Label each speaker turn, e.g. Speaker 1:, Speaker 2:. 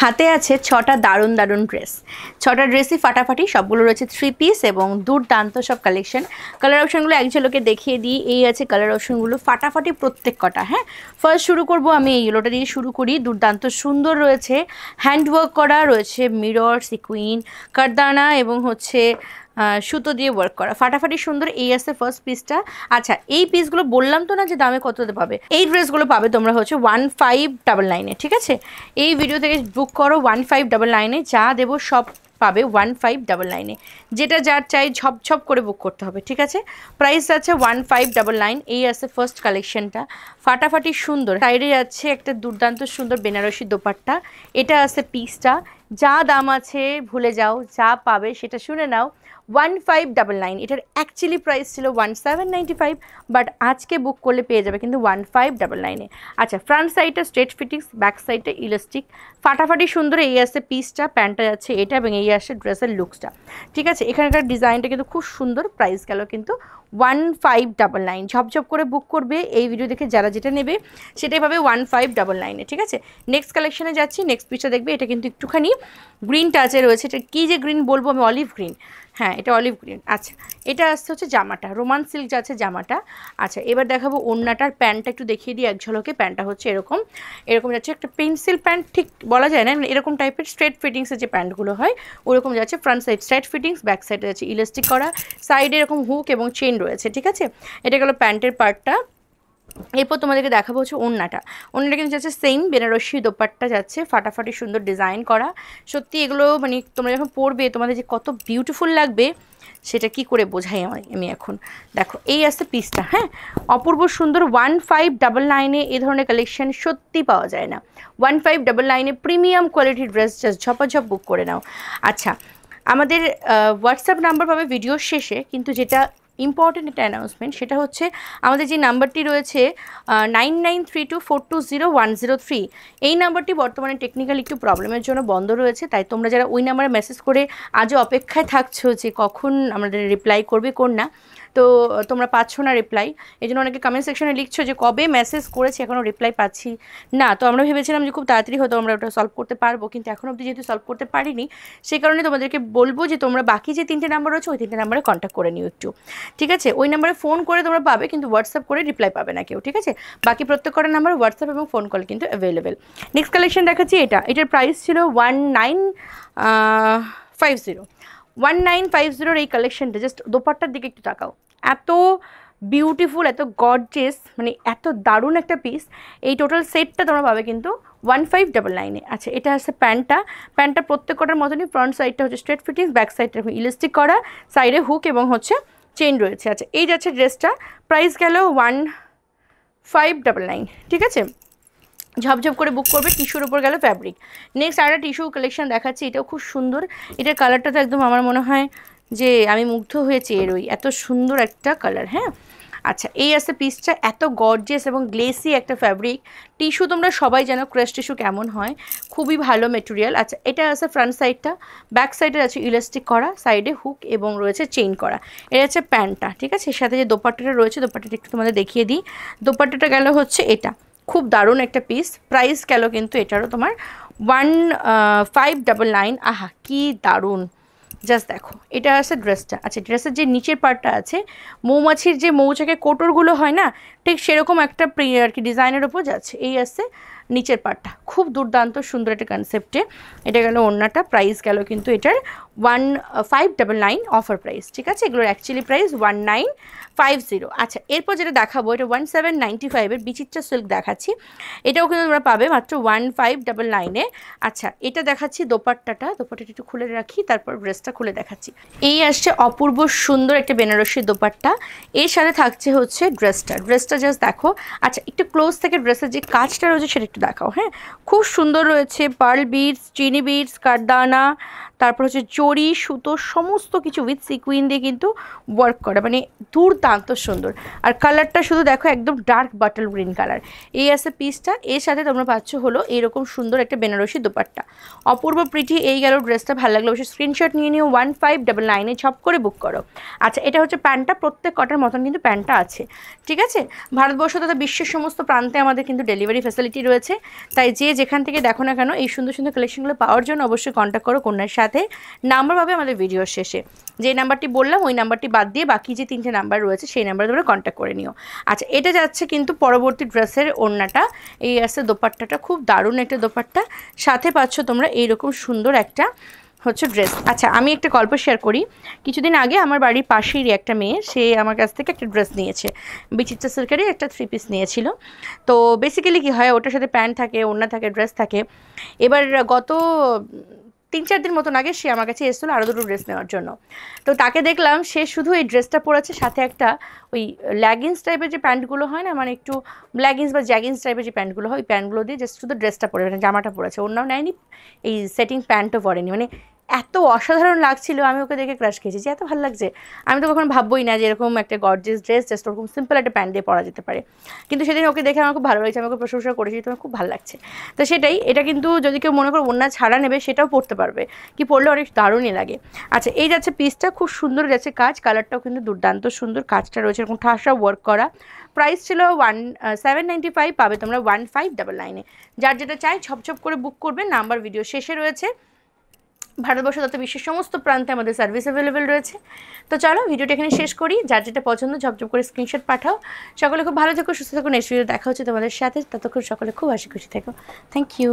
Speaker 1: হাতে আছে 6টা দারুণ দারুণ ড্রেস। 6টা ড্রেসই ফাটাফাটি, সবগুলো রয়েছে 3 পিস এবং দুর্দান্ত সব কালেকশন। কালার অপশনগুলো এক ঝলকে দেখিয়ে দিই। এই আছে কালার অপশনগুলো, ফাটাফাটি প্রত্যেক কটা। হ্যাঁ, ফার্স্ট শুরু করব আমি এই ইয়েলোটা দিয়ে শুরু করি। দুর্দান্ত সুন্দর রয়েছে, হ্যান্ডওয়ার্ক করা রয়েছে, মিরর, সিকুইন, কারদানা এবং হচ্ছে সুতো দিয়ে ওয়ার্ক করা, ফাটাফাটি সুন্দর। এই আছে ফার্স্ট পিসটা। আচ্ছা, এই পিসগুলো বললাম তো না যে দামে কততে পাবে। এই ড্রেসগুলো পাবে তোমরা হচ্ছে 1599-এ। ঠিক আছে, এই ভিডিও থেকে বুক করো 1599-এ, যা দেবো সব পাবে 1599-এ। যেটা যার চাই ঝপঝপ করে বুক করতে হবে। ঠিক আছে, প্রাইস আছে 1599। এই আছে ফার্স্ট কালেকশনটা, ফাটাফাটি সুন্দর। সাইডে যাচ্ছে একটা দুর্দান্ত সুন্দর বেনারসি দোপাট্টা। এটা আছে পিসটা, যা দাম আছে ভুলে যাও, যা পাবে সেটা শুনে নাও। 1599, এটার অ্যাকচুয়ালি প্রাইস ছিল 1795, বাট আজকে বুক করলে পেয়ে যাবে কিন্তু 1599-এ। আচ্ছা, ফ্রন্ট সাইডটা স্ট্রেট ফিটিংস, ব্যাক সাইডটা ইলাস্টিক, ফাটাফাটি সুন্দর। এই আসছে পিসটা, প্যান্টটা যাচ্ছে এটা এবং এই আসছে ড্রেসের লুকসটা। ঠিক আছে, এখানকার ডিজাইনটা কিন্তু খুব সুন্দর। প্রাইস গেল কিন্তু 1599। ঝপঝপ করে বুক করবে এই ভিডিও দেখে, যারা যেটা নেবে সেটাই পাবে 1599-এ। ঠিক আছে, নেক্সট কালেকশনে যাচ্ছি। নেক্সট পিসটা দেখবে, এটা কিন্তু একটুখানি গ্রিন টাচে রয়েছে। এটা কী যে গ্রিন বলবো আমি, অলিভ গ্রিন। হ্যাঁ, এটা অলিভ গ্রিন। আচ্ছা, এটা আসতে হচ্ছে জামাটা, রোমান সিল্ক যাচ্ছে জামাটা। আচ্ছা, এবার দেখাবো ওড়নাটার, প্যান্টটা একটু দেখিয়ে দিই এক ঝলকে। প্যান্টটা হচ্ছে এরকম এরকম যাচ্ছে, একটা পেন্সিল প্যান্ট ঠিক বলা যায় না, এরকম টাইপের স্ট্রেট ফিটিংসের যে প্যান্টগুলো হয় ওরকম যাচ্ছে। Front side straight fittings, back সাইডে যাচ্ছে ইলাস্টিক করা, সাইডে এরকম হুক এবং চেন রয়েছে। ঠিক আছে, এটা গেলো প্যান্টের পার্টটা। এরপর তোমাদেরকে দেখাবো হচ্ছে ওড়নাটা। ওড়নাটা কিন্তু যাচ্ছে সেম বেনারসি দোপাট্টা যাচ্ছে, ফাটাফাটি সুন্দর ডিজাইন করা। সত্যি এগুলো মানে তোমরা যখন পরবে তোমাদের যে কত বিউটিফুল লাগবে সেটা কি করে বোঝাই আমি এখন। দেখো, এই আসছে পিসটা। হ্যাঁ, অপূর্ব সুন্দর। 1599-এ এই ধরনের কালেকশন সত্যি পাওয়া যায় না। 1599-এ প্রিমিয়াম কোয়ালিটির ড্রেস, জাস্ট ঝপাঝপ বুক করে নাও। আচ্ছা, আমাদের হোয়াটসঅ্যাপ নাম্বার পাবে ভিডিওর শেষে, কিন্তু যেটা ইম্পর্টেন্ট একটা অ্যানাউন্সমেন্ট সেটা হচ্ছে আমাদের যে নাম্বারটি রয়েছে 9932420103, এই নাম্বারটি বর্তমানে টেকনিক্যাল একটু প্রবলেমের জন্য বন্ধ রয়েছে। তাই তোমরা যারা ওই নাম্বারে মেসেজ করে আজও অপেক্ষায় থাকছো যে কখন আমাদের রিপ্লাই করবে কোন না, তো তোমরা পাচ্ছ না রিপ্লাই। এই জন্য অনেকে কমেন্ট সেকশনে লিখছো যে কবে মেসেজ করেছি এখনও রিপ্লাই পাচ্ছি না। তো আমরা ভেবেছিলাম যে খুব তাড়াতাড়ি হয়তো আমরা ওটা সলভ করতে পারবো, কিন্তু এখন অবধি যেহেতু সলভ করতে পারিনি, সেই কারণে তোমাদেরকে বলবো যে তোমরা বাকি যে 3টে নাম্বার রয়েছে ওই 3টে নাম্বারে কন্ট্যাক্ট করে নিও একটু। ঠিক আছে, ওই নাম্বারে ফোন করে তোমরা পাবে, কিন্তু হোয়াটসঅ্যাপ করে রিপ্লাই পাবে না কেউ। ঠিক আছে, বাকি প্রত্যেক কটা নাম্বার হোয়াটসঅ্যাপ এবং ফোন কল কিন্তু অ্যাভেলেবেল। নেক্সট কালেকশন দেখাচ্ছি। এটার প্রাইস ছিল 1950। এই কালেকশনটা জাস্ট দোপাট্টার দিকে একটু তাকাও, এত বিউটিফুল, এত গর্জিয়াস, মানে এত দারুণ একটা পিস। এই টোটাল সেটটা তোমরা পাবে কিন্তু 1599-এ। আচ্ছা, এটা আছে প্যান্টটা প্রত্যেক কটার মতনই। ফ্রন্ট সাইডটা হচ্ছে স্ট্রেট ফিটিংস, ব্যাক সাইডটা ইলাস্টিক করা, সাইডে হুক এবং হচ্ছে চেন রয়েছে। আচ্ছা, এই যাচ্ছে ড্রেসটা, প্রাইস গেল 1599। ঠিক আছে, ঝপঝপ করে বুক করবে। টিস্যুর উপর গেল ফ্যাব্রিক। নেক্সট আরেকটা টিস্যু কালেকশন দেখাচ্ছি, এটাও খুব সুন্দর। এটার কালারটা তো একদম আমার মনে হয় যে আমি মুগ্ধ হয়েছি এরই, এত সুন্দর একটা কালার। হ্যাঁ, আচ্ছা, এই আছে পিসটা, এত গর্জিয়াস এবং গ্লেসি একটা ফ্যাব্রিক। টিস্যু তোমরা সবাই জানো ক্রাশ টিস্যু কেমন হয়, খুবই ভালো মেটেরিয়াল। আচ্ছা, এটা আছে ফ্রন্ট সাইডটা, ব্যাক সাইডে আছে ইলাস্টিক করা, সাইডে হুক এবং রয়েছে চেইন করা। এটা হচ্ছে প্যান্টটা। ঠিক আছে, এর সাথে যে দোপাট্টাটা রয়েছে, দোপাট্টাটা একটু তোমাদের দেখিয়ে দিই। দোপাট্টাটা গেল হচ্ছে এটা, খুব দারুণ একটা পিস। প্রাইস গেল কিন্তু এটারও তোমার 1599। আহা, কি দারুণ, জাস্ট দেখো। এটা আছে ড্রেসটা। আচ্ছা, ড্রেসের যে নিচের পার্টটা আছে, মৌমাছির যে মৌচাকের কোটরগুলো হয় না, ঠিক সেরকম একটা আর কি ডিজাইনের ওপর যাচ্ছে। এই আসছে নিচের পার্টটা, খুব দুর্দান্ত সুন্দর একটা কনসেপ্টে। এটা গেল ওড়নাটা, প্রাইস গেল কিন্তু এটার 1599 অফার প্রাইস। ঠিক আছে, এগুলোর অ্যাকচুয়ালি প্রাইস 1950। আচ্ছা, এরপর যেটা দেখাবো এটা 1795-এর বিচিত্রা সিল্ক দেখাচ্ছি। এটাও কিন্তু তোমরা পাবে মাত্র 1599-এ। আচ্ছা, এটা দেখাচ্ছি দোপাট্টাটা একটু খুলে রাখি, তারপর ড্রেসটা খুলে দেখাচ্ছি। এই আসছে অপূর্ব সুন্দর একটা বেনারসি দোপাট্টা, এর সাথে থাকছে হচ্ছে ড্রেসটা জাস্ট দেখো। আচ্ছা, একটু ক্লোজ থেকে ড্রেসের যে কাজটা রয়েছে সেটা একটু দেখাও। হ্যাঁ, খুব সুন্দর রয়েছে, পার্ল বিডস, চিনি বিডস, কারদানা, তারপর হচ্ছে জরি সুতো সমস্ত কিছু উইথ সিকুইন দিয়ে কিন্তু ওয়ার্ক করা, মানে দুর্দান্ত সুন্দর। আর কালারটা শুধু দেখো একদম ডার্ক বাটল গ্রিন কালার। এই আছে পিসটা, এর সাথে তোমরা পাচ্ছ হলো এইরকম সুন্দর একটা বেনারসি দোপাট্টা। অপূর্ব প্রিটি এই গেল ড্রেসটা, ভালো লাগলো অবশ্যই স্ক্রিনশট নিয়ে নিও, 1599-এ ছপ করে বুক করো। আচ্ছা এটা হচ্ছে প্যান্টটা, প্রত্যেক কটার মতন কিন্তু প্যান্টটা আছে, ঠিক আছে। ভারতবর্ষ তথা বিশ্বের সমস্ত প্রান্তে আমাদের কিন্তু ডেলিভারি ফ্যাসিলিটি রয়েছে, তাই যে যেখান থেকে দেখো না কেন এই সুন্দর সুন্দর কালেকশনগুলো পাওয়ার জন্য অবশ্যই কন্ট্যাক্ট করো কন্যার সাথে। নাম্বার পাবে আমাদের ভিডিওর শেষে, যে নাম্বারটি বললাম ওই নাম্বারটি বাদ দিয়ে বাকি যে 3টে নাম্বার রয়েছে সেই নাম্বারে তোমরা কন্ট্যাক্ট করে নিও। আচ্ছা এটা যাচ্ছে কিন্তু পরবর্তী ড্রেসের ওড়নাটা, এই আসছে দোপাট্টাটা, খুব দারুণ একটা দোপাট্টা, সাথে পাচ্ছ তোমরা এইরকম সুন্দর একটা হচ্ছে ড্রেস। আচ্ছা আমি একটা গল্প শেয়ার করি, কিছুদিন আগে আমার বাড়ির পাশেরই একটা মেয়ে, সে আমার কাছ থেকে একটা ড্রেস নিয়েছে, বিচিত্রা সিল্কেরই একটা 3 পিস নিয়েছিল। তো বেসিক্যালি কী হয়, ওটার সাথে প্যান্ট থাকে, ওড়না থাকে, ড্রেস থাকে। এবার গত 3-4 দিন মতন আগে সে আমার কাছে এসেছিলো আরও 2টো ড্রেস নেওয়ার জন্য। তো তাকে দেখলাম সে শুধু এই ড্রেসটা পরেছে, সাথে একটা ওই লেগিংস টাইপের যে প্যান্টগুলো হয় না, মানে একটু লেগিংস বা জ্যাগিংস টাইপের যে প্যান্টগুলো হয়, ওই প্যান্টগুলো দিয়ে জাস্ট শুধু ড্রেসটা পরে, মানে জামাটা পরেছে, ওড়নাও নেয়নি, এই সেটিং প্যান্টও পরেনি। মানে এত অসাধারণ লাগছিল, আমি ওকে দেখে ক্রাশ খেয়েছি যে এত ভালো লাগছে। আমি তো কখনো ভাববোই না যে এরকম একটা গর্জিয়াস ড্রেস জাস্ট ওরকম সিম্পল একটা প্যান্ট দিয়ে পরা যেতে পারে, কিন্তু সেদিন ওকে দেখে আমার খুব ভালো লাগছে, আমি ওকে প্রশংসা করেছি, তোমার খুব ভালো লাগছে। তো সেটাই, এটা কিন্তু যদি কেউ মনে করো ওড়না ছাড়া নেবে সেটাও পরতে পারবে, কি পরলে অনেক দারুণই লাগে। আচ্ছা এই যাচ্ছে পিসটা, খুব সুন্দর যাচ্ছে কাজ, কালারটাও কিন্তু দুর্দান্ত সুন্দর, কাজটা রয়েছে এরকম ঠাসা ওয়ার্ক করা। প্রাইস ছিল 795, পাবে তোমরা 1599-এ। যার যেটা চাই ঝপঝপ করে বুক করবে, নাম্বার ভিডিও শেষে রয়েছে। ভারতবর্ষ তথা বিশ্বের সমস্ত প্রান্তে আমাদের সার্ভিস অ্যাভেলেবেল রয়েছে। তো চলো ভিডিওটা এখানে শেষ করি, যার যেটা পছন্দ ঝপঝপ করে স্ক্রিনশট পাঠাও। সকলে খুব ভালো থেকো, সুস্থ থেকো, নেক্সট ভিডিও দেখা হচ্ছে তোমাদের সাথে, ততক্ষণ সকলে খুব হাসি খুশি থেকো। Thank you.